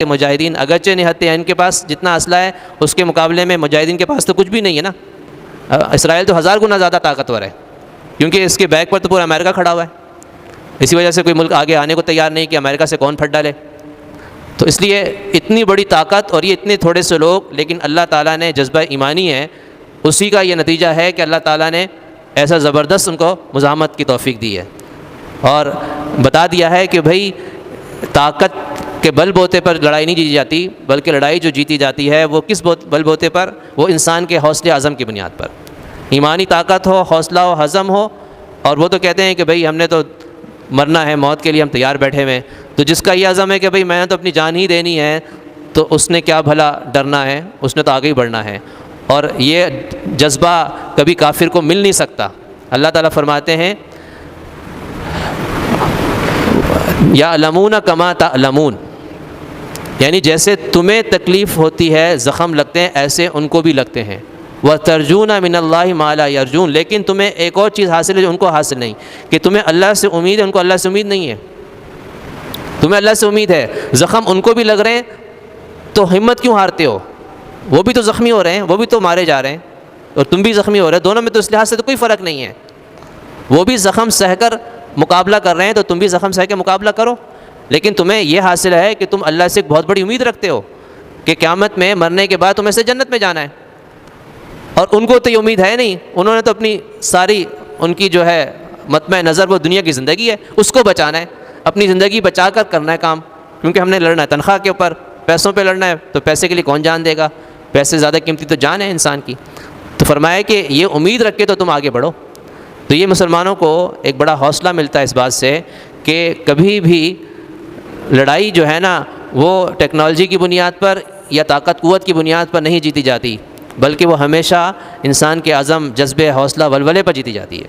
کہ مجاہدین اگرچہ نہتے ہیں ان کے پاس جتنا اسلحہ ہے اس کے مقابلے میں مجاہدین کے پاس تو کچھ بھی نہیں ہے نا. اسرائیل تو 1000 گنا زیادہ طاقتور ہے کیونکہ اس کے بیک پر تو پورا امریکہ کھڑا ہوا ہے. اسی وجہ سے کوئی ملک آگے آنے کو تیار نہیں کہ امریکہ سے کون پھٹ ڈالے. تو اس لیے اتنی بڑی طاقت اور یہ اتنے تھوڑے سے لوگ، لیکن اللہ تعالیٰ نے جذبہ ایمانی ہے، اسی کا یہ نتیجہ ہے کہ اللہ تعالیٰ نے ایسا زبردست ان کو مزاحمت کی توفیق دی ہے اور بتا دیا ہے کہ بھائی طاقت کے بل بوتے پر لڑائی نہیں جیتی جاتی، بلکہ لڑائی جو جیتی جاتی ہے وہ کس بل بوتے پر؟ وہ انسان کے حوصلے عزم کی بنیاد پر. ایمانی طاقت ہو، حوصلہ ہو، عزم ہو. اور وہ تو کہتے ہیں کہ بھائی ہم نے تو مرنا ہے، موت کے لیے ہم تیار بیٹھے ہوئے ہیں. تو جس کا یہ عزم ہے کہ بھائی میں نے تو اپنی جان ہی دینی ہے، تو اس نے کیا بھلا ڈرنا ہے، اس نے تو آگے ہی بڑھنا ہے. اور یہ جذبہ کبھی کافر کو مل نہیں سکتا. اللہ تعالیٰ فرماتے ہیں یعلمون کما تعلمون، یعنی جیسے تمہیں تکلیف ہوتی ہے، زخم لگتے ہیں، ایسے ان کو بھی لگتے ہیں. وَتَرْجُونَ مِنَ اللَّهِ مَا لَا يَرْجُونَ، لیکن تمہیں ایک اور چیز حاصل ہے جو ان کو حاصل نہیں، کہ تمہیں اللہ سے امید ہے، ان کو اللہ سے امید نہیں ہے. تمہیں اللہ سے امید ہے، زخم ان کو بھی لگ رہے ہیں، تو ہمت کیوں ہارتے ہو؟ وہ بھی تو زخمی ہو رہے ہیں، وہ بھی تو مارے جا رہے ہیں، اور تم بھی زخمی ہو رہے ہیں. دونوں میں تو اس لحاظ سے تو کوئی فرق نہیں ہے. وہ بھی زخم سہ کر مقابلہ کر رہے ہیں تو تم بھی زخم سہ کے مقابلہ کرو. لیکن تمہیں یہ حاصل ہے کہ تم اللہ سے ایک بہت بڑی امید رکھتے ہو کہ قیامت میں مرنے کے بعد تمہیں سے جنت میں جانا ہے. اور ان کو تو یہ امید ہے نہیں. انہوں نے تو اپنی ساری ان کی جو ہے مطمع نظر وہ دنیا کی زندگی ہے، اس کو بچانا ہے، اپنی زندگی بچا کر کرنا ہے کام. کیونکہ ہم نے لڑنا ہے تنخواہ کے اوپر، پیسوں پہ لڑنا ہے، تو پیسے کے لیے کون جان دے گا؟ پیسے زیادہ قیمتی تو جان ہے انسان کی. تو فرمایا کہ یہ امید رکھ کے تو تم آگے بڑھو. تو یہ مسلمانوں کو ایک بڑا حوصلہ ملتا ہے اس بات سے کہ کبھی بھی لڑائی جو ہے نا وہ ٹیکنالوجی کی بنیاد پر یا طاقت قوت کی بنیاد پر نہیں جیتی جاتی، بلکہ وہ ہمیشہ انسان کے عزم، جذبے، حوصلہ، ولولے پر جیتی جاتی ہے.